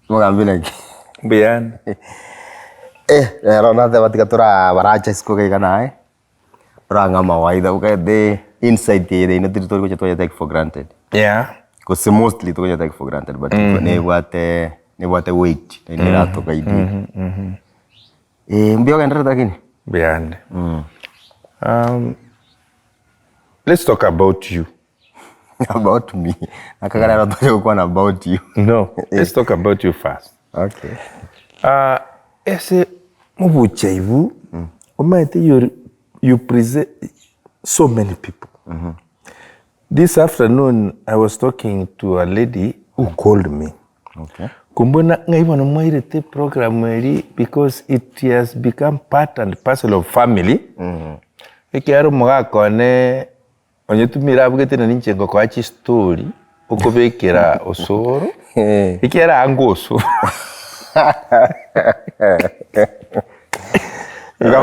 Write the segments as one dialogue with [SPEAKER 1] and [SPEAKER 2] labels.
[SPEAKER 1] Mugambi naki.
[SPEAKER 2] Bian.
[SPEAKER 1] Rona the Vaticatura Varacha Skoganae. Ranga Mawaida, okay, the inside the initiative which I take for granted.
[SPEAKER 2] Yeah.
[SPEAKER 1] Because mostly to take for granted, but ne what a weight, and not to guide. Biogan again.
[SPEAKER 2] Bian. Let's talk about you.
[SPEAKER 1] About me. I can't talk about you.
[SPEAKER 2] No, let's talk about you first.
[SPEAKER 1] Okay.
[SPEAKER 2] Ese Mubuchaivu, you present so many people. This afternoon, I was talking to a lady who called me.
[SPEAKER 1] Okay.
[SPEAKER 2] Kumbona ngaibona mwairete program because it has become part and parcel of family. Ikiaro mwakone onyetumira bugete na nichengo kwa chi story ukobekera osoro. Ikiara angoso. We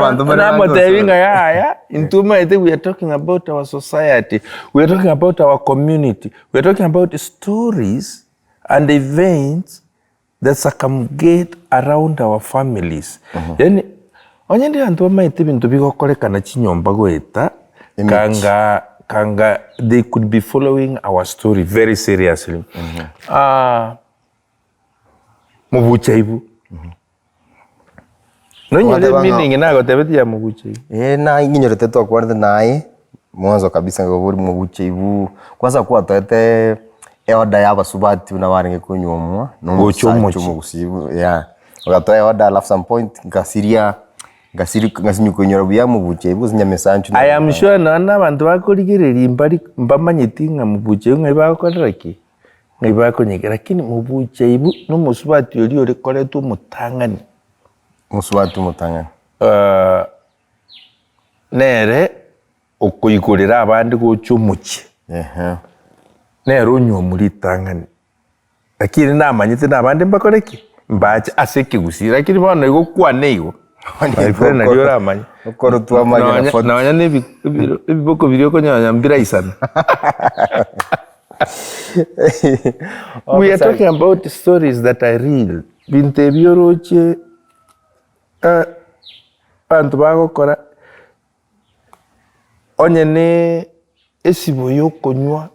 [SPEAKER 2] are talking about our society. We are talking about our community. We are talking about stories and events that circumgate around our families. Yani, onyende antu maite bintu bigokorekana chinyomba goeta kanga they could be following our story very seriously. Mubuchaibu. No nyole meaning nago tebetia Mubuchaibu.
[SPEAKER 1] Na nginyorete to akwarte naye mwanzo kabisa ngoburi Mubuchaibu. Kwanza kwa toete eoda yaba subati unawaringe kunyomwa no chomo gusibu ya ogatoya oda alafu some point ngasinyuko nyorobu ya Mubuchaibu zinyamesanchu.
[SPEAKER 2] I am sure na abantu bakorigereri mbamanyiti nga Mubuchaibu ngibakoraki ngibakonyegera lakini Mubuchaibu no musubati yori ore koretu mutangani.
[SPEAKER 1] Musubati mutangani.
[SPEAKER 2] Nere okuyikorera abandi gochumuki. Nere onyo muri tangani. Lakini namanyite nabandi mbakoreki. Mbache aseke gusira lakini bano igo kwane igo. Friend ndio amanya.
[SPEAKER 1] Okoro tu amanya na
[SPEAKER 2] foto. Na ne biboko biri okonyanya mbira isana. We are talking about stories that are real. Binte bioroche bantu bagokora onyene esibo yokonywa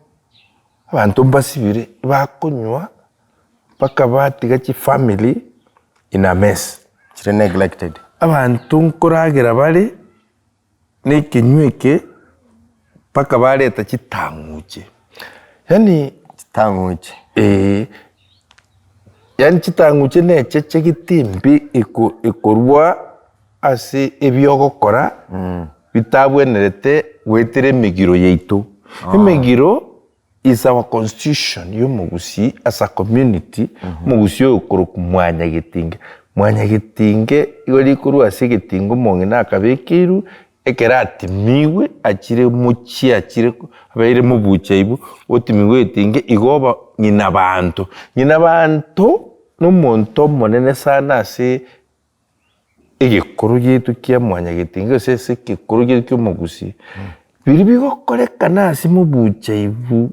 [SPEAKER 2] abantu mbasibire bakonywa paka batiga chi family in a mess.
[SPEAKER 1] Chire neglected.
[SPEAKER 2] Abantu nkoragira bari n'ikinyweke paka bareta chitanguche. Yani
[SPEAKER 1] chitanguche.
[SPEAKER 2] Yani chitanguche nechece gitimbi ikorwa ase ebyogokora bitabwenerete gwetire emigiro yaitu. Emigiro is our constitution y'omugusi as a community. Mugusi okoro kumwanya gitinge. Mwanya gitinge igori kurwa ase gitingo monge nakabekiru ekerati miwe akire muchi akire abaire Mubuchaibu otimiwe gitinge igoba nyina bantu n'omuntu monene sana ase igikuru gitu kia mwanya gitinge ase igikuru gitu ky'omugusi biri bigokorekana ase Mubuchaibu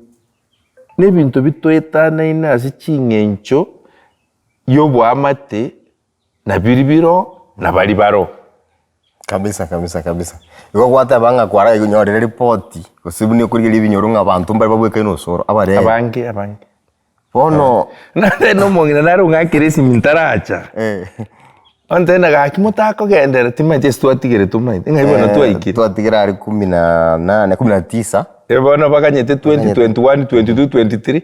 [SPEAKER 2] n'ebintu bitoetana ina ase chingencho y'obwamate na biribiro na bari baro
[SPEAKER 1] kabisa. Igo gwata banga kwara inyorere report kusibu ni kurigira ibinyorunga abantu mbari babweka inosoro abare
[SPEAKER 2] abange
[SPEAKER 1] bono
[SPEAKER 2] no mongina narunga kiresi mintaracha ontena gakimutako gendera timaje stwatigere tumaite ngayibona twaikire
[SPEAKER 1] twatigera ari 18 19
[SPEAKER 2] ebona bakanyete 2021 22 23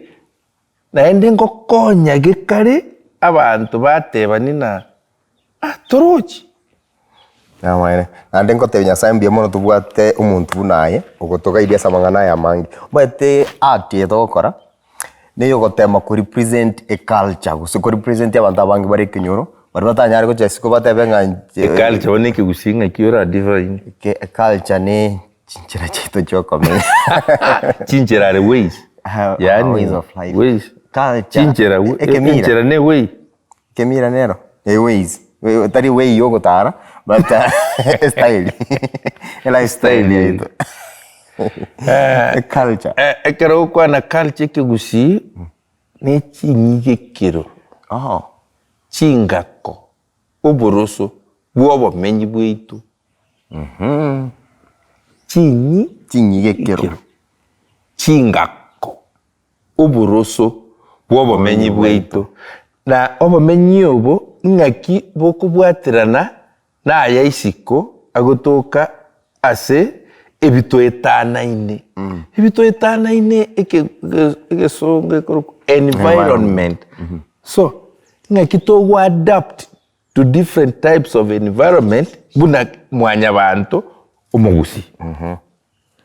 [SPEAKER 2] naende ngokonya gikare abantu batebani na torochi
[SPEAKER 1] Amaire. Ande ngote Nyasaye mbia mono tubwate umuntu bunaye ugotoka idia samangana ya mangi. Bate ati etokora. Niyo gotema ku represent a culture. Gusuko represent abantu abangi bari kinyoro. Bari batanyari ko cyesiko batebenga
[SPEAKER 2] a culture oneke gusinga kiora divine.
[SPEAKER 1] Ke a culture ne chinchira chito chokome.
[SPEAKER 2] Chinchira the ways. Yani
[SPEAKER 1] ways of life.
[SPEAKER 2] Ways.
[SPEAKER 1] Culture.
[SPEAKER 2] Chinchira ne way.
[SPEAKER 1] Kemira nero. Ways. Tari way yogo tara. But style. Ela style. Culture.
[SPEAKER 2] Ekero kwa na culture kigusi ni chinyigekero. Chingako. Uboroso bwobo menyi bwitu.
[SPEAKER 1] Chinyigekero.
[SPEAKER 2] Chingako. Uboroso bwobo menyi bwitu. Na obo menyi obo ngaki bokubwatirana na aya isiko agotoka ase ebitoetanaine. Ebitoetanaine ekesonge environment. So ngaki to adapt to different types of environment buna mwanya bantu omugusi.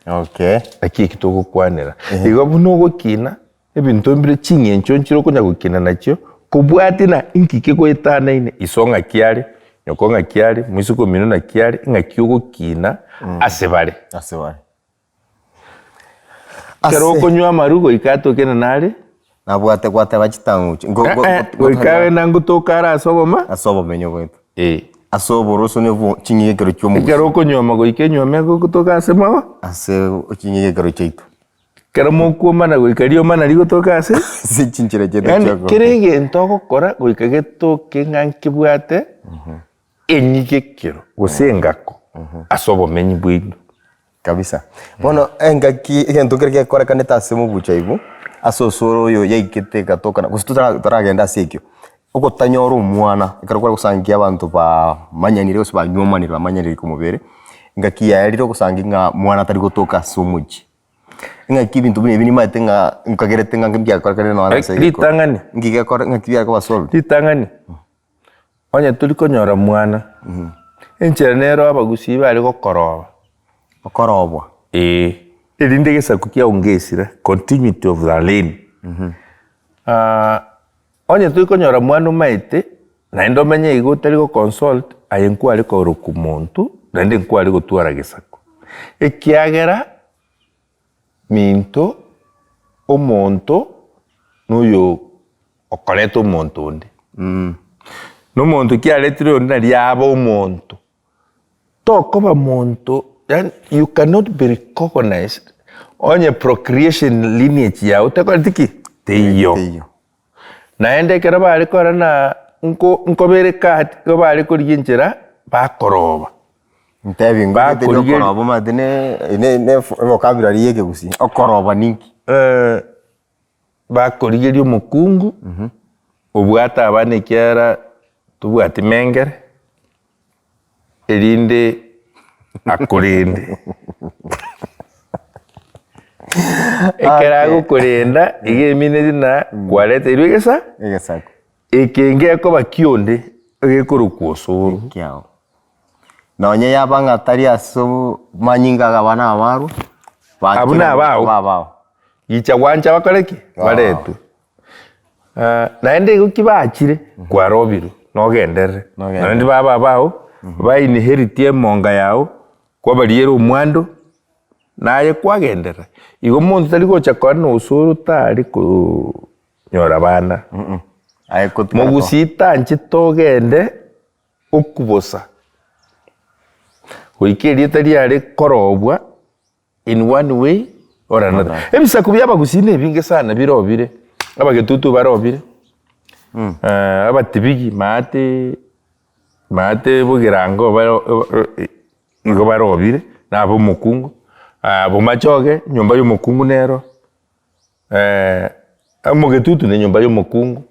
[SPEAKER 1] Okay.
[SPEAKER 2] Aki kitoko kwanera. Igo buno gukina ebintu mbire chinyencho nchiro kunya gukina nakyo kubwatina inkike goetanaine isonga kiari nyokonga kiari mwisuko mino na kiari ngaki gukina asebare. Kero konywa marugo ikato kena nari
[SPEAKER 1] nabwate kwate bachitanguche
[SPEAKER 2] ikawe nangutokara asoboma
[SPEAKER 1] menyo bwetu asobo roso ne chinyigekero cyomu
[SPEAKER 2] kero konyoma go ikenyoma go kutoka asema
[SPEAKER 1] ase chinyigekero cheitu
[SPEAKER 2] kero mukuma na go ikario mana ri gutoka ase
[SPEAKER 1] si chinchire chetu chako
[SPEAKER 2] kerege ntoko kora go ikageto kenganki bwate enyigekero gusengako asobo menyi bwino
[SPEAKER 1] kabisa bono engaki igento kerege kora kaneta asemo bucha ibu asosoro yo yaikete gatoka gustutra taragenda sikyo uko tanyoro umwana ikarukwa gusangia abantu ba manyanire ose ba nyomanire bamanyire kumubere ngaki yariro gusanginga mwana tari gutoka sumuji ngaki bintu bini matenga nkagerete ngambya kora kana no anase
[SPEAKER 2] litangani
[SPEAKER 1] ngige kora ngakibya ko basolo
[SPEAKER 2] litangani onye tuli konyora mwana encherenero abagusi bari
[SPEAKER 1] gokorobwa
[SPEAKER 2] elinde gesaku kia ungesira continuity of the lane. Onye tuli konyora mwana maite na endo menye igo tari go consult ayenku ari ko rukumuntu na ndi nku ari go tuara gesaku ekiagera minto omonto nuyo okoreto omonto ndi no monto kialetiro na liaba omonto tokoba monto. Then you cannot be recognized on your procreation lineage ya utakwatiki teyo naende kera bari kora na nko bere kati ko bari kuryenjera bakoroba
[SPEAKER 1] ntebi ngo koroba madine ne vocabulary yeke gusi okoroba ninki
[SPEAKER 2] bakorigeri omukungu obwata abane kera tubwati mengere elinde akurinde ekera gukurenda igemine dina kwalete irwegesa
[SPEAKER 1] egesako
[SPEAKER 2] ekenge ko bakionde egekuru kwosuru
[SPEAKER 1] kyao nonye yabanga tari aso manyinga gabana amaru
[SPEAKER 2] abuna abao yicha wanja bakoreki baretu naende gukibachire kwa robiru nogendere nandi baba bao bainheritie monga yao kwa bariero mwando naye kwagendera igo muntu tari gocha kwana usuru tari ku nyora bana mugusita nchi togende okubosa oikerie tari ari korobwa in one way or another ebisa kubya bagusine binge sana birobire abagetutu barobire abatibigi mate bugirango ngo barobire nabo mukungu abo machoge nyumba yo mukungu nero amugetutu ne nyumba yo mukungu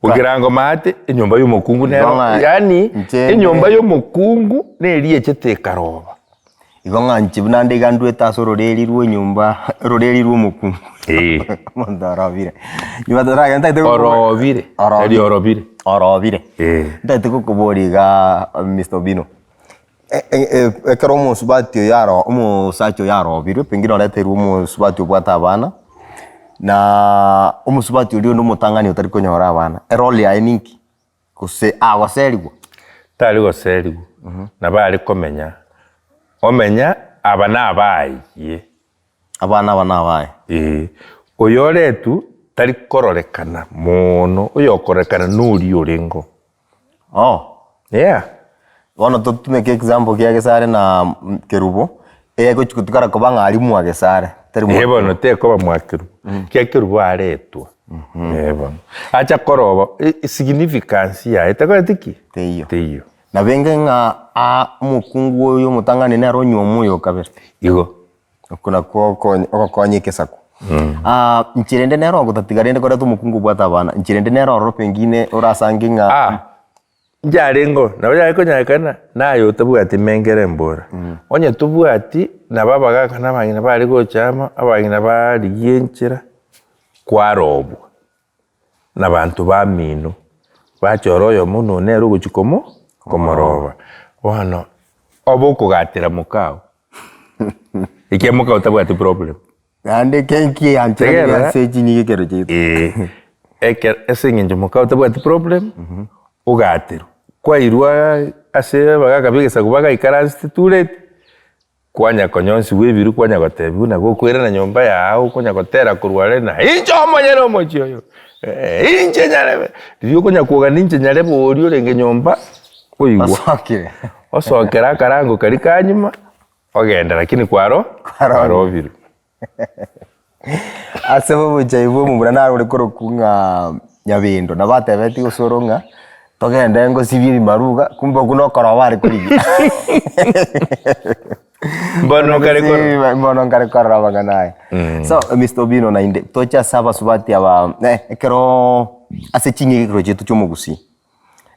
[SPEAKER 2] bugirango mate nyumba yo mukungu nero yani nyumba yo mukungu neriye chete karoba
[SPEAKER 1] igonga nchibuna ndegandu etaso roreri ruo nyumba roreri ruo mukungu mondarabire nyumba taraga ntaite orobire ntaite kokoboriga Mr. Bino ekero omusubatio yaro omusacho yarobire pengine oleterwa omusubatio bwata abana na omusubatio rio nomotangani otari konyora abana eroli ya ninki kuse agoserigwa
[SPEAKER 2] tari goserigwa na bari komenya omenya abana abaye oyoretu tari kororekana mono oyokorekana nuri orengo
[SPEAKER 1] Bono tutumeke example kia gesare na kerubo gochikutukara koba ng'arimu agesare
[SPEAKER 2] bono tekoba mwakiru kiakiru baretwa bono acha koroba significance yae takoretiki teiyo
[SPEAKER 1] na benge ng'a omokungu oyo omotang'ani nero onywa oyo kabere
[SPEAKER 2] igo
[SPEAKER 1] okuna ogokonya ekesaku nchirende nero gotatigarende koreta omokungu bwata abana nchirende nero ororo pengine orasange ng'a
[SPEAKER 2] njarengo nabo yae konyakana naye otabwati mengere mbora onye tobwati nabo bagaka nabang'ina bari gochama abang'ina bari enchera kwarobwa nabantu bamino bachora oyo muno nero ogochikomo komoroba bono oba okogatera mokao ekia mokao otabwati problem
[SPEAKER 1] ande kenki anchera sechinyi gekero chaitu
[SPEAKER 2] ese eng'encho mokao otabwati problem ugatero kwairwa ase bagaka bigesaku bagaikaransete turete kwanya konyonsi bwebiru kwanya gotebiwa na gokwera na nyomba yao kwanya gotera kurware na incho omonyere omochi oyo inche nyarebe rio konya kuoga ninche nyarebe orio renge nyomba oigwa osokera akarango kari kanyuma ogenda lakini kwaro biru
[SPEAKER 1] ase bobuchaibu omobura naro ore korokung'a nyabindo nabatebeti gosoro ng'a togende ngosibiri maruga kumbe kuno koroba ari kurigia mbono nkare korora naye so Mr. Obino nainde tocha saba subati aba ekero ase chingi ekero chetu chomogusi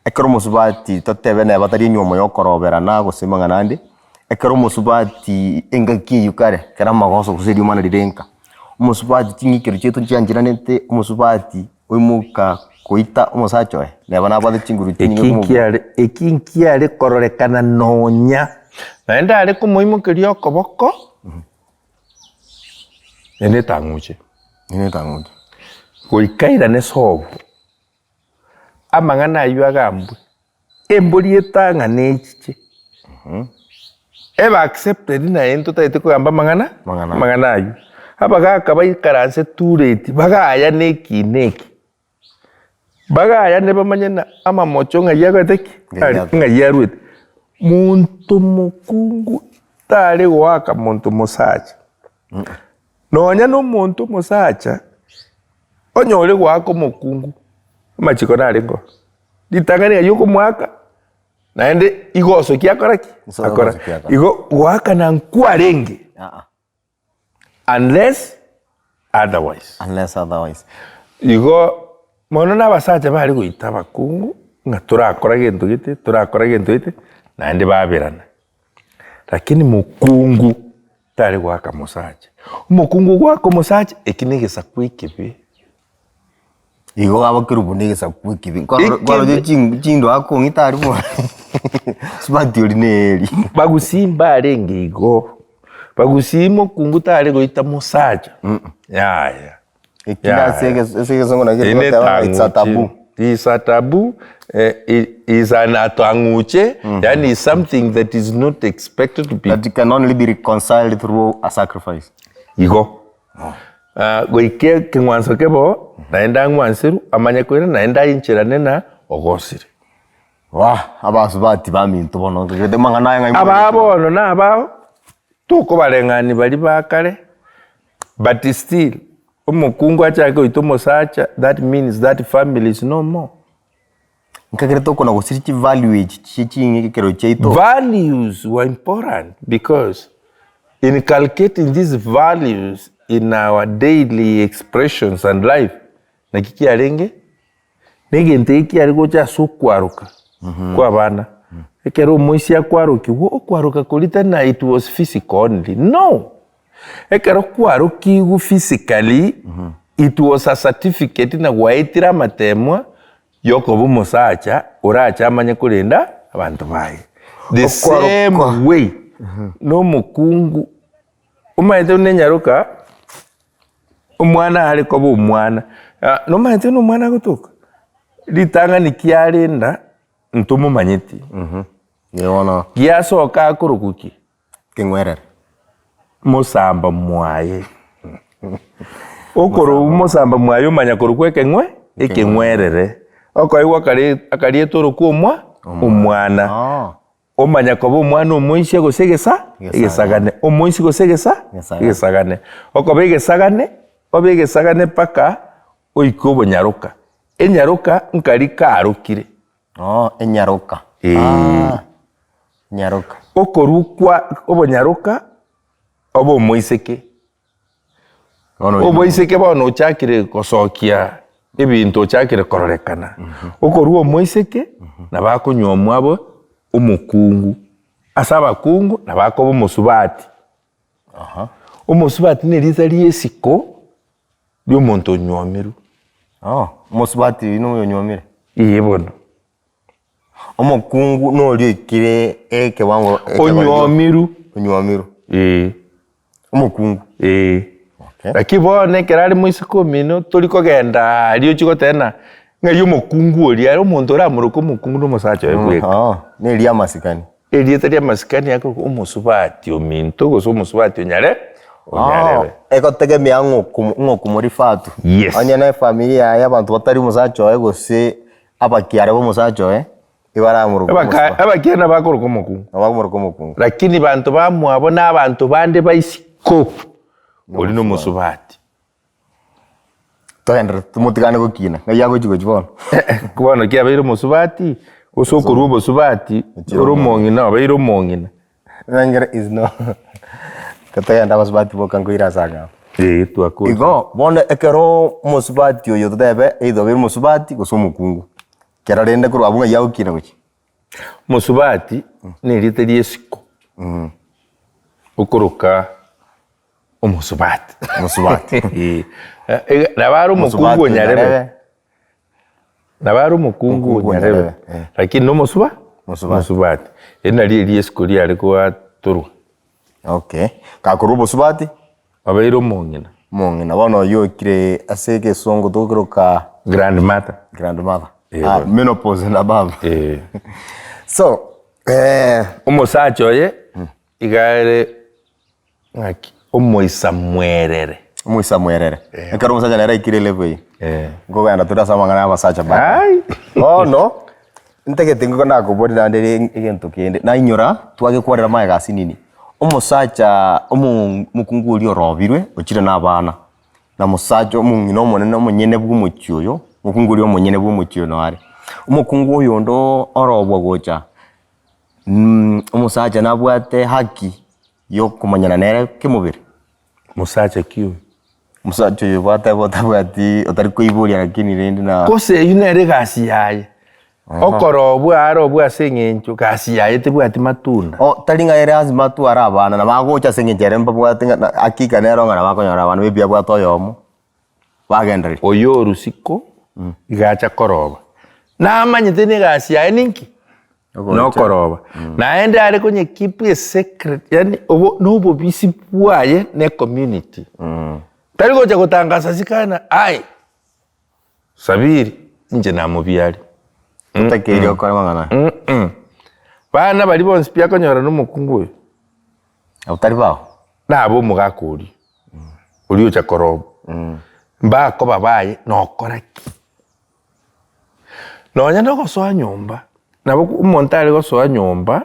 [SPEAKER 1] ekero mosubati totebe na batari nyomo yokorobera na gosemanga nandi ekero mosubati engaki yukare kera magoso guseri mana rirenka mosubati chingi ekero chetu chianjiranete mosubati oimuka koita omosacho neba nabade chinguru chingi
[SPEAKER 2] ekinkiare kororekana nonya naenda ari kumoimokeria okoboko ene tanguche goikaira ne sobo amang'ana ayu agambwe embori etang'ana echiche eba accepted naye totaete kogamba amang'ana ayu abagaka baikaranse tureti bagaya neki bagaya ne bamanyana amamocho ng'aria agateki ng'aria arwete muntu mukungu tari gwaka muntu musacha nonya n'omuntu musacha onyore gwaka omokungu amachiko narengo ritang'ani ayo okomwaka naende igoso kiakoraki akora igo gwaka na nkwarenge unless otherwise igo mono n'abasacha bari goita abakungu ng'a torakora gento gete naende babirana lakini mukungu tari gwaka musacha omokungu gwaka omusacha eki negesaku ekibe
[SPEAKER 1] igo abakirubu negesaku ekibe kwaro chindo akong'ita ari mo subati ori neri
[SPEAKER 2] bagusimba arenge igo bagusimo kungu tari goita musacha yaya
[SPEAKER 1] ekida segesongo na gero it's a taboo.
[SPEAKER 2] Is a taboo, is an atuanguche, yani is something that is not expected to be.
[SPEAKER 1] That can only be reconciled through a sacrifice.
[SPEAKER 2] Igo. Goike kengwanso kebo, naenda ngwansiru, amanya kwena naenda inchirane na ogosiri.
[SPEAKER 1] Abasubati baminto bono, gede mang'ana ngai.
[SPEAKER 2] Ababono na abao, tuko bareng'ani bari bakare, but still, omokungu achake oito mosacha, that means that family is no more.
[SPEAKER 1] Nkakere kuna gusirichi value chichingi kero cheito.
[SPEAKER 2] Values were important because inculcating these values in our daily expressions and life nakiki arenge negente iki ari gocha sukwaruka kwa bana ekero moisi akwaruki wo kwaruka kulita na it was physical only no ekero kwaruki gu physically it was a certificate na gwaitira matemwa yoko bumusacha uracha amanye kurinda abantu baye the same way no mukungu umaite unenyaruka umwana ariko bo umwana no maite no mwana gutuka litanga nikiarinda ntumu manyiti
[SPEAKER 1] yona
[SPEAKER 2] giasoka akurukuki
[SPEAKER 1] kingwerere
[SPEAKER 2] musamba mwaye okoro musamba mwaye umanya kurukwe ekengwerere okaiwa akari etoro kumwa umwana omanya ko umwana omoishe gosegesa igesagane omoisi gose igesagane okoba igesagane paka oiko obonyaroka enyaroka nkari karukire
[SPEAKER 1] enyaroka nyaroka
[SPEAKER 2] okorukwa obonyaroka obo omoiseke omoiseke bono ochakire gosokia ebintu ochakire kororekana okorwa omoiseke nabakonywa omwabo omokungu asa abakungu nabakoba omosubati omosubati neriza riesiko riomonto onywomiru
[SPEAKER 1] omosubati ino onyomire
[SPEAKER 2] bono
[SPEAKER 1] omokungu nori ekire ekewango
[SPEAKER 2] onywomiru
[SPEAKER 1] omokungu
[SPEAKER 2] laki bono kerari moisiko mino tori kogenda ario chigotena ng'ari omokungu oria omonto oramuroka omokungu nomosacha webweka
[SPEAKER 1] neri amasikani
[SPEAKER 2] erieta ria masikani yako omosubati ominto gose omosubati onyarebe
[SPEAKER 1] ekotegemea ng'okumori fatu onye na familia y'abantu batari omosacha oe gose abakiare b'omosacha oe ibaramuroka
[SPEAKER 2] abakiare nabakoroka omokungu lakini bantu bamwabo n'abantu bande baisiko ori nomosubati
[SPEAKER 1] togenda tumutigane gokina ng'ai agochigochi bono
[SPEAKER 2] bono kiabeire omosubati gose okorwa obosubati ori omong'ina obeire omong'ina
[SPEAKER 1] nangere is no katagenda abasubati boka ngoira asanga
[SPEAKER 2] twakora
[SPEAKER 1] igo bono ekero omosubati oyo totebe either obeire omosubati gose omokungu kero rende korwa abwo ng'ai agokina gochi
[SPEAKER 2] mosubati nerieta riesiko okoroka omosubati nabari omokungu onyarebe nabari omokungu onyarebe lakini nomosubati enari eriesiko riare kwatorwa
[SPEAKER 1] kakorwa obosubati
[SPEAKER 2] obeire omong'ina
[SPEAKER 1] bono oyo okire ase egesongo tokoroka
[SPEAKER 2] grandmother
[SPEAKER 1] menopause na baba so
[SPEAKER 2] omosacha oye igare ng'aki omoisa mwerere ekero omosacha nere aikire level eyi nkogenda turasamang'ana abasacha bono ntegete ngoko nakoborera ndere egento kende nainyora twagekwarera mae gasi nini omosacha omokungu oria orobirwe ochire n'abana na mosacha omong'ina omonene omonyene bw'omochio oyo omokungu oria omonyene bw'omochio noare omokungu oyo ondo orobwa gocha omosacha nabwate haki yokomanyana nere kemobere mosacha kiu
[SPEAKER 1] omosacha oyo botabwati otari koiboria lakini rende na
[SPEAKER 2] kose eyu nere gasi yaye okorobwa arobwa ase eng'encho gasi yaye tebwati matunda
[SPEAKER 1] tari ng'aere azima atwara abana nabagocha ase eng'encho ere mbabwate akika nero ng'ana bakonyora abana bebi abwate oyomo bagendereri
[SPEAKER 2] oyo orusiko igacha koroba namanyete ne gasi yaye ninki nokoroba naende are konye keep a secret yani nobobisi bwaye ne community tari gocha gotangaza sikana sabiri nje namubyari
[SPEAKER 1] utakiri okora mang'ana
[SPEAKER 2] bana bari bonsi pia konyora n'omukungu oyo
[SPEAKER 1] utari bao
[SPEAKER 2] nabo omogaka ori ocha koroba mbako babaye nokora ki nonya nogosoa nyomba nabo omonto are gosoa nyomba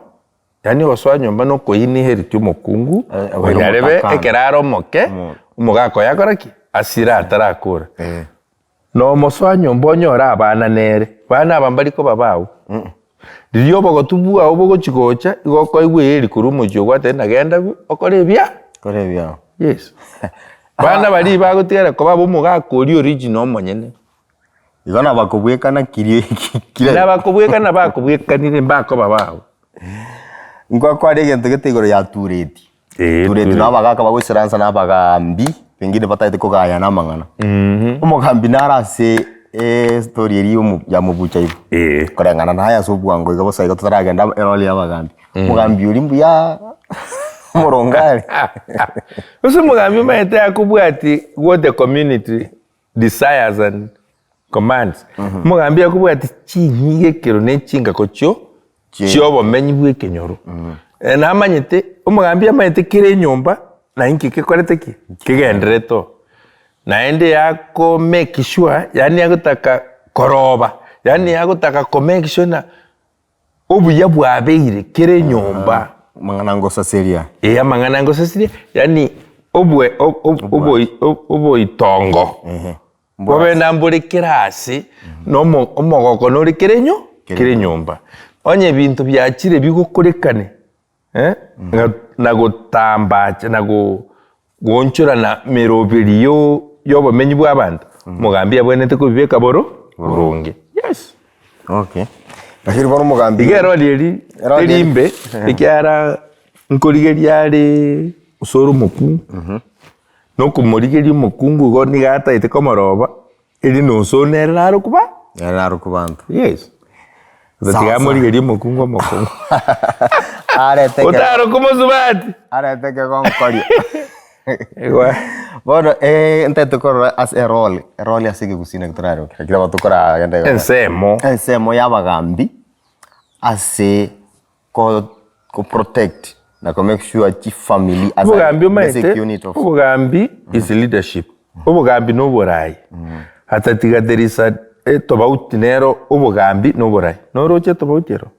[SPEAKER 2] yani gosoa nyomba nokoiniheriti omokungu onyarebe ekeraro omoke omogaka oyo akora ki asira atarakora nomosoa nyomba onyora abana nere bana aba mbariko babao ririo obogotu bwao bogochigocha igokoigwa eri korwa omochio gwate nagenda okore ebia yes bana bari bagotigara koba omogaka ori original omonyene
[SPEAKER 1] igo nabakobwekana kirie
[SPEAKER 2] nabakobwekana bakobwekanire mbako babao
[SPEAKER 1] nkwari egento gete igoro ya tureti nabagaka bagoisiransa nabagambi pengine bataete kogaya namang'ana omogambi narase story eri ya mubucha ibo koreng'ana naye ase obwango iga bosa iga totaragenda eroli y'abagambi omogambi ori mbuya omorongari
[SPEAKER 2] ase omogambi omaete akobwati what the community desires and commands omogambi akobwati chinyigekero ne chingako chiobomenyi bwa ekenyoro namanyete omogambi amanyete kere enyomba nainki kekorete ki kigendereto naende yako make sure yani yagotaka koroba yani yagotaka ko make sure na obuya bwabeire kere nyomba
[SPEAKER 1] Manganango saseria.
[SPEAKER 2] Manganango saseria. Yani obwe itongo. Wabenda mburi kirasi no omogoko nori kire nyumba. Onye bintu byakire bigukurekane. Na gutambacha na gonchora na merobiri y'obumenyi bw'abantu. Mugambi abwenete kubibeka burungi. Yes.
[SPEAKER 1] Okay. Lakini bono mugambi.
[SPEAKER 2] Igero liri terimbe ikyara nkorigeria ari usoro mukungu. No kumurigeria mukungu go ni gata ite komoroba iri no sonera narukuba.
[SPEAKER 1] Narukubantu.
[SPEAKER 2] Yes. Zatiga murigeria mukungu.
[SPEAKER 1] Arete.
[SPEAKER 2] Otaro como subati.
[SPEAKER 1] Arete ke konkori. Igual. Bueno, entonces tukora as a role asige kusina kutraro. Kila watu kora yende. Ensemo yabagambi ase ko protect na ko make sure chi family as a basic unit of.
[SPEAKER 2] Ubugambi is leadership. Ubugambi no borai. Hata tigaderisa tobauti nero ubugambi no borai. No roche tobautero.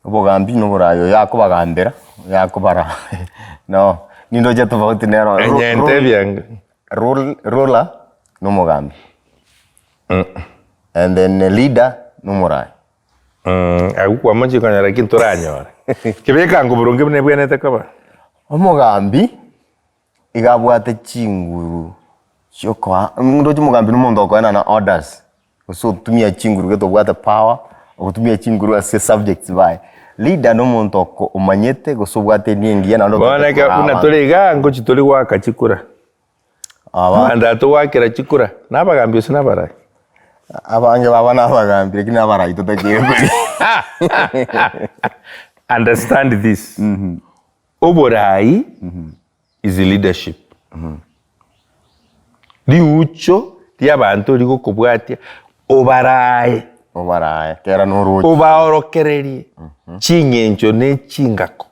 [SPEAKER 1] Ubugambi no borai yakubagambira yakubara. No. Nindo je tobauti nero.
[SPEAKER 2] Enyente byanga.
[SPEAKER 1] Ruler no mugambi. And then leader no morai.
[SPEAKER 2] Agukwa manchi kanyara kinturanyora. Kibeka ngo burunge bwenete kaba.
[SPEAKER 1] Omugambi igabwate chinguru. Chokwa ndoje mugambi n'umuntu akwana na orders. So tumia chinguru geto bwate power, okutumia chinguru as subjects by. Leader n'umuntu ko umanyete gusubwate ningiye na ndo.
[SPEAKER 2] Boneka unatoliga ngo chitoli waka chikura. Anda wakira chikura nabagambi sinabarai.
[SPEAKER 1] Abange baba nabagambi lakini nabarai totakiye.
[SPEAKER 2] Understand this. Oborai is leadership. Di ucho ti abantu liko kubwatia obarai
[SPEAKER 1] kera norucho.
[SPEAKER 2] Obaorokereri chingencho ne chingako.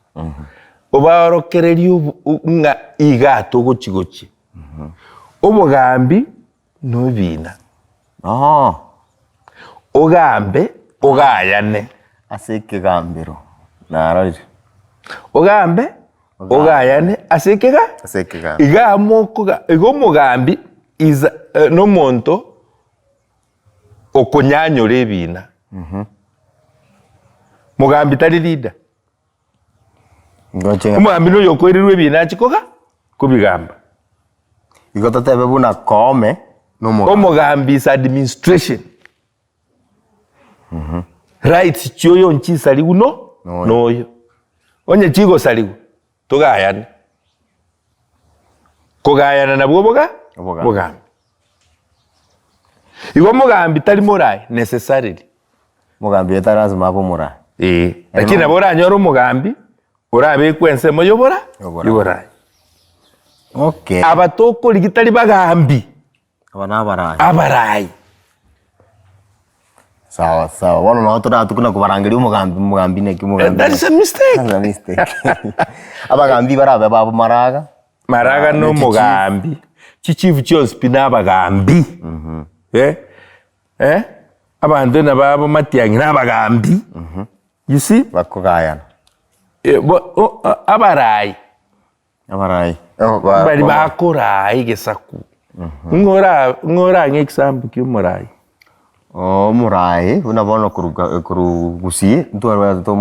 [SPEAKER 2] Obaorokereri nga igato gochigochi. Obugambi no bina. Ogambe ogayane
[SPEAKER 1] aseke gambiro narari.
[SPEAKER 2] Ogambe ogayane aseke ga igamoko igomugambi is no monto okonyanyore ebina. Mugambi tali leader. Mugambi no yokorirwe ebina chikoga kubigamba.
[SPEAKER 1] Igototebe buna kome no mugambi.
[SPEAKER 2] Omugambi is administration. Right chiyo nchi saligu noyo. Onye chigo saligu tugayana. Kugayana na mugambi. Igo mugambi tali morai necessarily.
[SPEAKER 1] Mugambi etarazima abo morai.
[SPEAKER 2] Lakini abora nyoro mugambi urabe kwense moyobora yoborai.
[SPEAKER 1] Okay.
[SPEAKER 2] Abatoko ligitali bagambi. Abarai.
[SPEAKER 1] Sawa. Wano na watu na tukuna kubarangiri umugambi neki mugambi.
[SPEAKER 2] That is a mistake.
[SPEAKER 1] That's a mistake. Abagambi barabe babo maraga.
[SPEAKER 2] Maraga no mugambi. Chichivu chos pina abagambi. Abantu na babo matiyangi na abagambi. You see?
[SPEAKER 1] Bakugayana.
[SPEAKER 2] Abarai. Bari bakorai gesaku. Ngora ngexample ky'umurai.
[SPEAKER 1] Murai unabona kurugusie ntuarwa to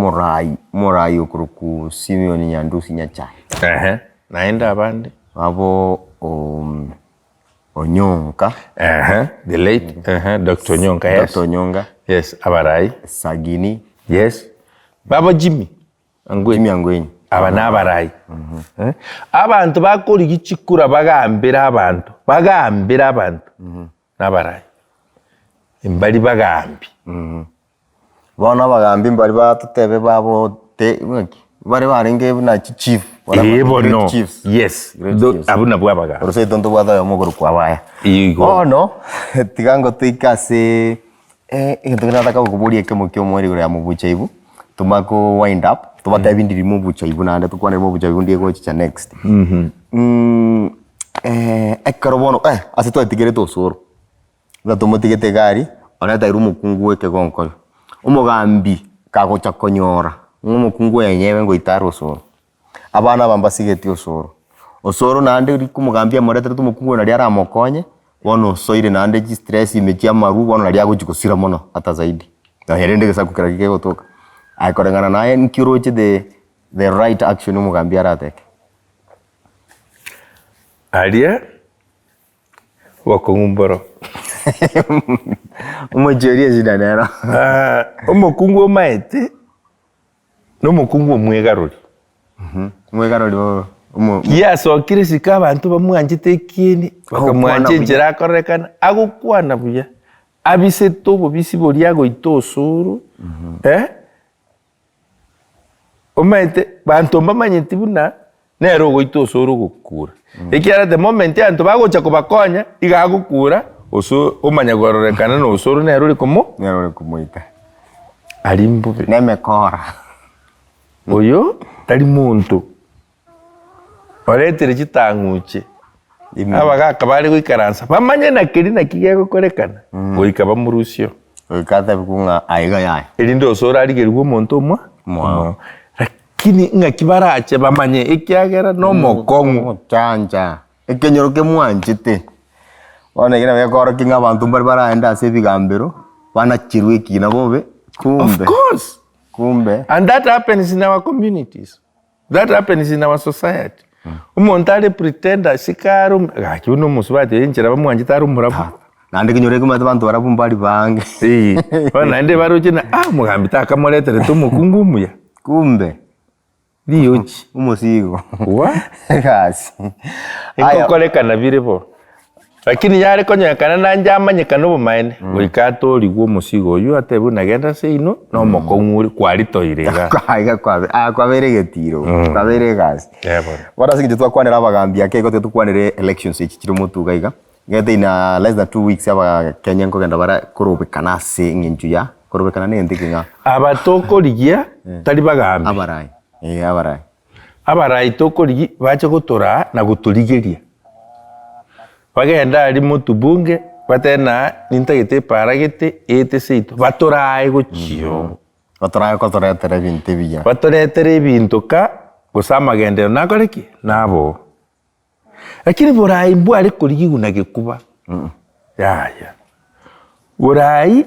[SPEAKER 1] murai okuruku Simeon Nyandusi Nyachai.
[SPEAKER 2] Naenda abandi
[SPEAKER 1] abo Onyonka.
[SPEAKER 2] The late Dr. Onyonka. Yes.
[SPEAKER 1] Dr. Onyonka.
[SPEAKER 2] Yes, abarai.
[SPEAKER 1] Sagini.
[SPEAKER 2] Yes. Baba Jimmy
[SPEAKER 1] Angwenyi.
[SPEAKER 2] Abana abarai. Abantu bakora igichikura bagambira abantu. Nabarai. Imbali bagambi.
[SPEAKER 1] Bana bagambi mbali batutebe babo bari barenge na chief.
[SPEAKER 2] No. Yes. Abuna bwabaga.
[SPEAKER 1] Orose tonto bwada yo mogoro kwabaya. No. Tigango tuikase ngataka kuburia kemo mweri ya mubuchaibu. Tumako wind up. Tubata ibindi rimubuchaibu na anda tukwane mubuchaibu ndiye go chicha next. Ekorobono asito atigere to soro. Gatomotigete gari ona tairu mukungu weke gonkoro. Umugambi kago chakonyora. Umukungu yenyewe ngo itaro soro. abana bambasigeti osoro nande uri kumugambia moretere tumukungu na riara mokonye wono soire nande ji stress imejia maru wono naria gujigusira muno hata zaidi na herende gesa kukira kike gotoka aikorengana naye nkiroche the right action umugambia arateke
[SPEAKER 2] aria wakongumboro
[SPEAKER 1] umujerie jina nero
[SPEAKER 2] umukungu maete no mukungu mwegaruri
[SPEAKER 1] mwegaruri
[SPEAKER 2] yasokire sika abantu bamwanjite kieni bakamwanje njira akorekana agukwana buya abise tobo bisibori agoito osoro omaete bantu bamanyiti buna nero goito osoro gukura ikiara the moment antu bagocha kubakonya igagukura oso omanya gororekana no osoro nero ri
[SPEAKER 1] kumuita
[SPEAKER 2] alimbuve
[SPEAKER 1] nemekora
[SPEAKER 2] oyo tari muntu oretere chitanguche abagaka bari gwikaransa bamanye na kiri na kigiye gukorekana goika bamurusyo
[SPEAKER 1] goikata bikunga aiga yaye
[SPEAKER 2] irinde osoro arigerwa omonto omwa lakini ngakibarache bamanye ikiagera no mokongu
[SPEAKER 1] chanja ikenyoroke mwanjite wana gina bekoro kinga abantu bari baraenda ase bigambero bana chirwe kina bobe kumbe
[SPEAKER 2] of course and that happens in our communities, that happens in our society. Umontale pretender sikarum gakiuno musubate injira bamwanjita murabu
[SPEAKER 1] nande kinyore kumata bantu barabumbali bange
[SPEAKER 2] bana ende barukina mugambita akamoretere tumukungu muya
[SPEAKER 1] kumbe
[SPEAKER 2] Diochi
[SPEAKER 1] umusigo
[SPEAKER 2] wa
[SPEAKER 1] kasi
[SPEAKER 2] ikokolekana birebo lakini yare konyekana nanjamanyekana obumaene goikato ligwo musigo oyu atebu nagenda seino no mokonguri kwaritoirega
[SPEAKER 1] kwaiga kwabere getiro kwabere gasi wara singi twakwanira abagambia keko tukwanire elections ichiro mutuga iga gete ina less than 2 weeks aba Kenya nkogenda bara kurubikana se nginju ya kurubikana ne ndikinga
[SPEAKER 2] abatokorigia tari bagambi abarai tokorigi bache gutura na guturigeria bagenda ari mutubunge batena nintagite paragite ete seito batorae guchio
[SPEAKER 1] batorae kotoretere bintu biya
[SPEAKER 2] batoretere bintu ka gusama gendero nakoreki nabo lakini borai mbu ari kurigi gunagikuba ya borai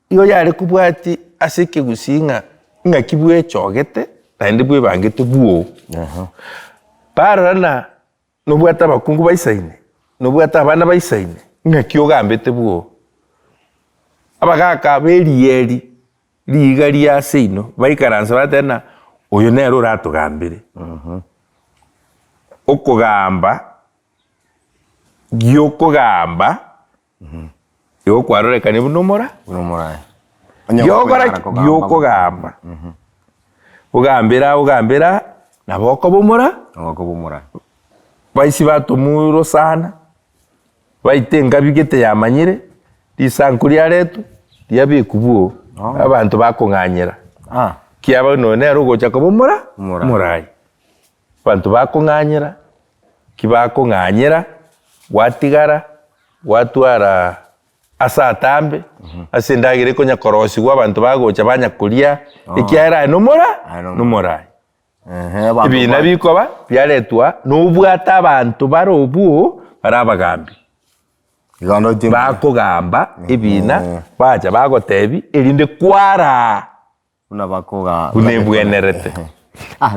[SPEAKER 2] iyo yari kubwati asike gusinga ngakibwe chogete tande bwe bangete buo parana no bwata bakungu baisaine no bwata abana baisaine ngakio gambete buo abagaka berieri ligari ya seino baikaranza batena uyu nero ratugambire okugamba gyokugamba yo kwarorekane bunomora gyokugamba ugambira naboko bumura baisi batumuro sana baitenga bigete yamanyire lisankuri aretu lyabikubuo abantu bakonganyira kiaba none rugocha kubumura murai abantu bakonganyira kibakonganyira watigara watwara asatambe asindagire konya korosi gwa abantu bagocha banyakuria ikiara numura ibina bikoba byaretwa nubwata abantu barobuo barabagambi bakugamba ibina baja bagotebi irinde kwara
[SPEAKER 1] unabakoga
[SPEAKER 2] unebwenerete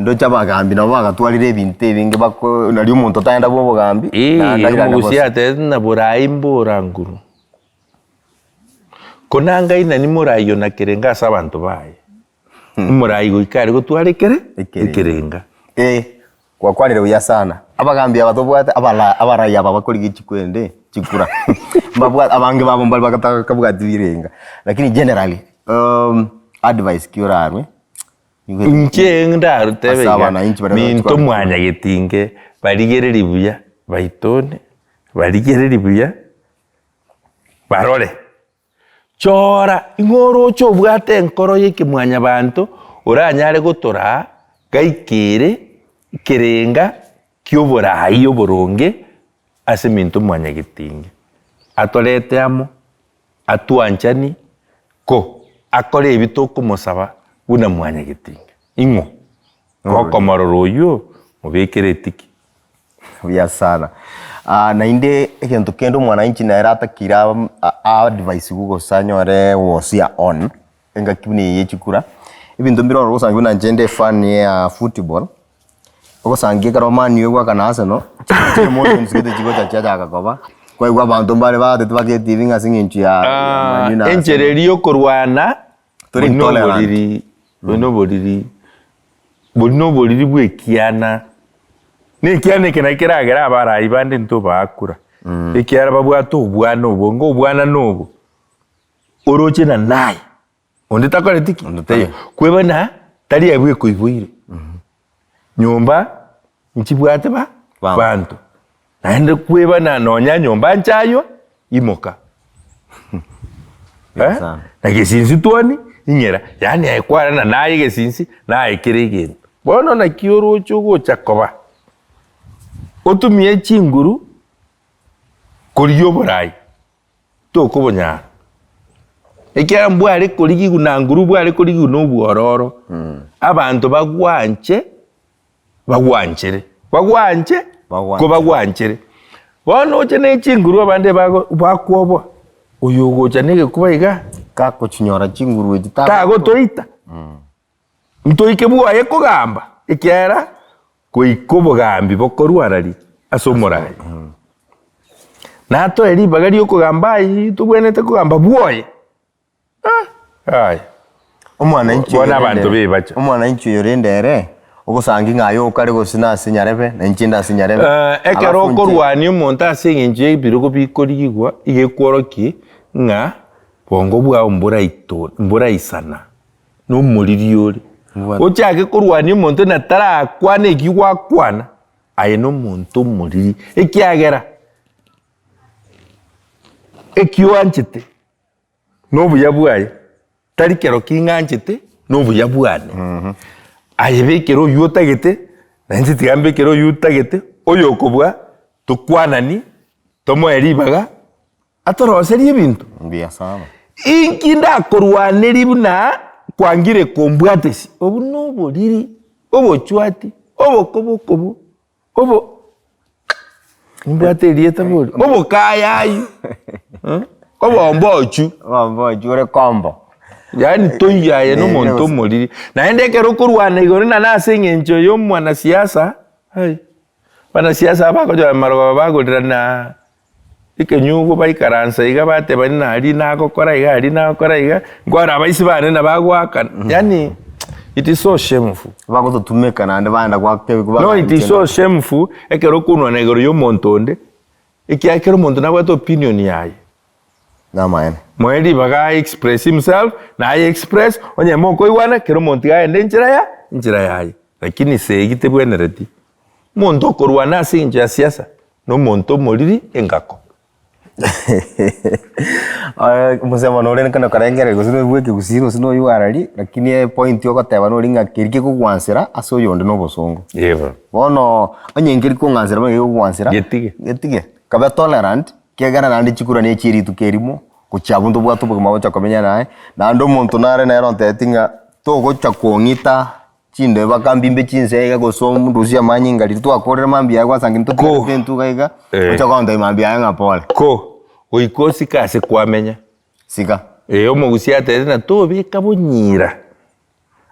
[SPEAKER 1] ndo chabagambi nabo bagatwarire ibintu ebinge bako nari umuntu tayenda bo bogambi
[SPEAKER 2] umusiate na burai mbura nguru konanga ina ni murayo na kirenga sabantu baye murayo goikari gutwarekere ikirenga
[SPEAKER 1] kwa kwanire uya sana abagambi abatobwata abarai aba bakora igikwende chikura mbabwa abange babo mbali bakataka kabuga direnga lakini generally advice kiorarwe
[SPEAKER 2] Nchenda rutebega minto mwanya gitinge barigereri buya baitone barigereri buya barore chora ingoro cho bwate enkoro yiki mwanya bantu uranyare gutura gaikire kirenga kyoburayi oboronge ase minto mwanya gitinge atolete amo atuanchani ko akore ebitoko musaba una mwanya gitinga ingo gokomorora oyo mubekere tiki
[SPEAKER 1] buya sana. Na inde ekintu kendo mwananchi na era atakira advice gugosanyore wosia on enga kibuni yechikura ibintu mbiro gusanga na njende fan ya football ogosangie karomani yo kana Arsenal moto nsigete chigo cha gakoba kwa igwa bantu mbale bade tubake TV ngasinginchi ya
[SPEAKER 2] enchererio kurwana turi intolerant bonoboriri bwekiana ni kiane kina kiragera abara ibande nto bakura ikiara babwato obwana obongo obwana nobo oroche na naye onde takore tiki kwebana tari yabwe kuibuire nyomba nchibwate ba bantu naende kwebana nonya nyomba nchayo imoka na gesinsi tuoni inyera yani aikwara na naye gesinsi naye kirigendo bono na kiorocho gocha koba otumie chinguru koriyo borai tokobonya ekiara mbware korigi gunanguru bware korigi no bwororo abantu bagwanche ko bagwanchere bono chene chinguru abande bakwobo uyu gocha nige kubaiga
[SPEAKER 1] kako chinyora chinguru ejita
[SPEAKER 2] kago toita mtoike bwaye kugamba ekiara koikobo gambi bokorwarari asomorai nato eri bagari okugamba yi tubwenete kugamba bwoye
[SPEAKER 1] omwananchi
[SPEAKER 2] bona abantu bebacha
[SPEAKER 1] omwananchi yorendere ogosangi ngayo okare gosina sinyarebe na nchinda sinyarebe
[SPEAKER 2] ekero okorwani omonto asengenje birogo bikorigwa igekworoki nga bongo bwa mbura isana no muriri ori ochake korwani omonto na tarakwana ekigwakwana aye no monto muriri ekiagera ekioanchete no buya bwaye tari kero kinganchete no buya bwane aye bekero yutagete nanzi tigambe kero yutagete oyo kobwa tukwanani tomo eribaga atoroseri ebintu
[SPEAKER 1] mbia sana
[SPEAKER 2] inkinda korwaneri buna kwangire kombwatesi obu no boriri obo chwati obo kobo obo mbwateri etabori obo kayayu obo mbochu
[SPEAKER 1] ore kombo
[SPEAKER 2] yani toyaye no monto moriri naende kero kurwana igoro na nasengencho yo mwana siasa bana siasa bakojo marogo bagorana ikenyugo baikaransa iga bate bana ari nakokora iga ngwara abaisi bane na bagwaka yani it is so shameful
[SPEAKER 1] bagotumeka nande banda gwake
[SPEAKER 2] no it is so shameful ekero kunwana igoro yo montonde ikiakero monto na what opinion yaye
[SPEAKER 1] na maana
[SPEAKER 2] mwedi baga express himself na I express onye moko iwana kero monti ga ende njira yaye lakini segite bwenereti monto korwana sinja siasa no monto moriri engako
[SPEAKER 1] musema no rene kana karengere gusino bweke gusiro sino yuarari lakini point yo koteba no ringa kirike kugwansira aso yonde no bosongo
[SPEAKER 2] yebo
[SPEAKER 1] bono onye ngiri kugwansira bage kugwansira getige kabe tolerant kegana nandi chikura ne chiri tukerimo kuchabundu bwa tubuka mawocha komenya nae nando muntu nare na ronte tinga to gocha kuongita chinde bakambimbe chinse ga gosom rusia manyinga litu akorera mambi ya kwasangi nto pentu gaiga gocha kwanda mambi ya ngapole
[SPEAKER 2] ko oikosi kase kwamenya
[SPEAKER 1] sika
[SPEAKER 2] omugusia tete na to beka bunyira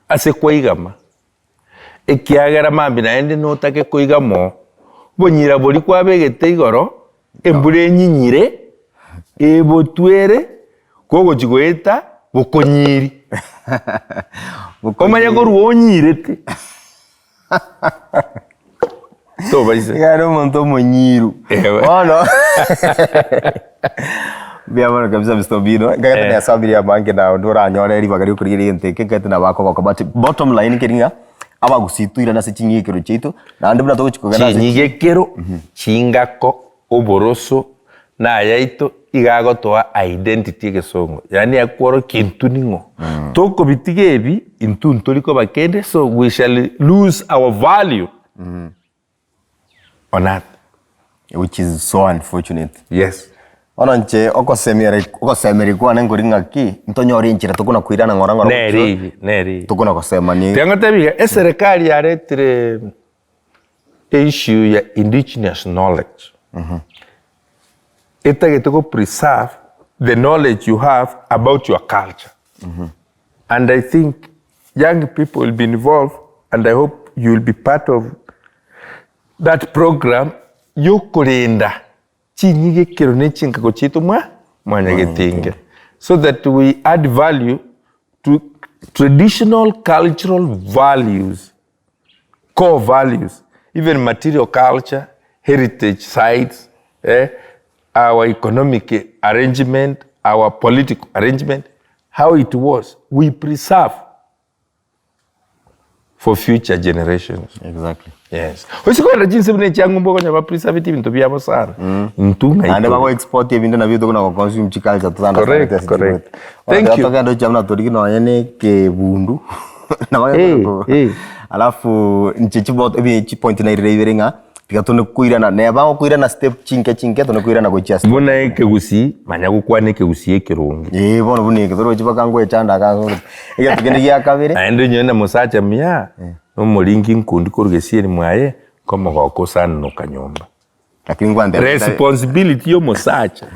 [SPEAKER 2] ase kwaigama ekiagera mambi naende no take koigamo bunyira buri kwabegete igoro embure nyinyire ebotwere kogo chigoeta bokonyiri komanya ko ruonyirete to baise
[SPEAKER 1] yaro monto monyiru ono bia bana kabisa mstobino ngata ya sabiri ya banki na ndora nyore ri bagari kurigiri nteke ngata na bako but bottom line kiringa abagusituira na sechinyikero chito na ndibuna to chikogana
[SPEAKER 2] chinyigekero chingako oboroso na yaito igago toa identity gesongo yani akworo kintu ningo toko bitigebi intu ntoliko bakende so we shall lose our value on that
[SPEAKER 1] which is so unfortunate.
[SPEAKER 2] Yes
[SPEAKER 1] Ononche okosemeri kwane ngoring'aki ntonyore inchira tukuna kwirana ng'ora
[SPEAKER 2] neri
[SPEAKER 1] tukuna kosemani
[SPEAKER 2] tiangotebiga serikali yaretire issue ya indigenous knowledge itagete ko preserve the knowledge you have about your culture and I think young people will be involved and I hope you will be part of that program yokurinda chinyige kirone chinkago chitu mwanyagetinge so that we add value to traditional cultural values, core values, even material culture, heritage sites, our economic arrangement, our political arrangement, how it was, we preserve for future generations.
[SPEAKER 1] Exactly.
[SPEAKER 2] Yes. Usikwenda jinsi bine changu mboko nyaba preservative into byabo sana. Ntunga.
[SPEAKER 1] Ande bako export ebintu na byo tukuna consume culture tutanda.
[SPEAKER 2] Correct. Thank you.
[SPEAKER 1] Tukando chamna toriki no yene ke bundu. Na wao. Alafu nchichibot ebi point na ireverenga pikatone kuirana ne bango kuirana step chinke tone kuirana go just.
[SPEAKER 2] Muna ekegusi manya gukwane ekegusi ekirungi.
[SPEAKER 1] Bono buni ketoro chibakangwe chanda kango. Ega tugende ya kabere.
[SPEAKER 2] Ande nyenda musacha mia. No mulingi nkundi kurugesieni mwaye koma goko sana no kanyomba.
[SPEAKER 1] Lakini ngwande
[SPEAKER 2] responsibility yo musacha.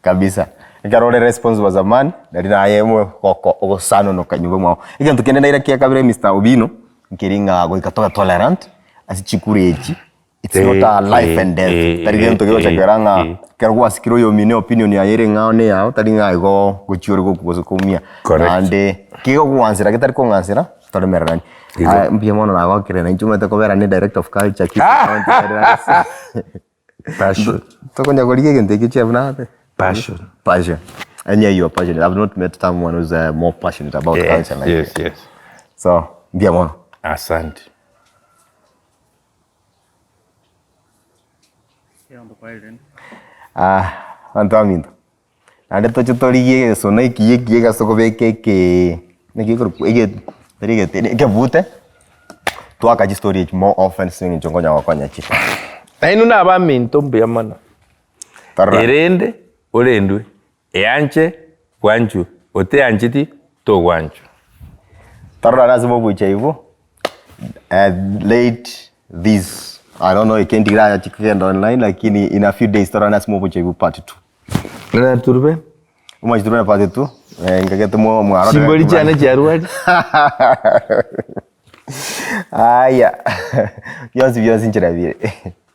[SPEAKER 1] Kabisa. Ikarole response wa zamani ndari naye mwe goko ogosano no kanyomba mwa. Ega tukende ndaira kia kabere Mr. Obino nkiringa go ikatoka tolerant asichikureji. It's not a life and death. Tari gento kyo chakeranga kerwa sikiro yo mine opinion ya yere ngao ne yao tari ngai go guchiore go kuzokumia. Ande kigo kuansira kitari ko ngansira tore merani. Mbia mono na wakire na nchuma tako vera ni director of culture kitu passion toko nya gorige gente kichi abnate passion and yeah, you are passionate. I've not met someone who's more passionate about culture like
[SPEAKER 2] yes
[SPEAKER 1] so mbia mono
[SPEAKER 2] asante
[SPEAKER 1] antaminto ande to chutorige so na kiye ga soko beke ke ne kikuru ege ke vute tuaka story more often swing jongonya wakonya chifa
[SPEAKER 2] ainu na ba minto mbia mana erende orendwe eanche kwanchu ote anchiti to kwanchu
[SPEAKER 1] tarra lazima buche hivyo late this I don't know ikienda ya chikenda online lakini in a few days tarra lazima buche hivyo part
[SPEAKER 2] 2 na turbe
[SPEAKER 1] umajidurana part 2 ngagete mo mwaro
[SPEAKER 2] simboli chana charuadi
[SPEAKER 1] aya yosi nchira vile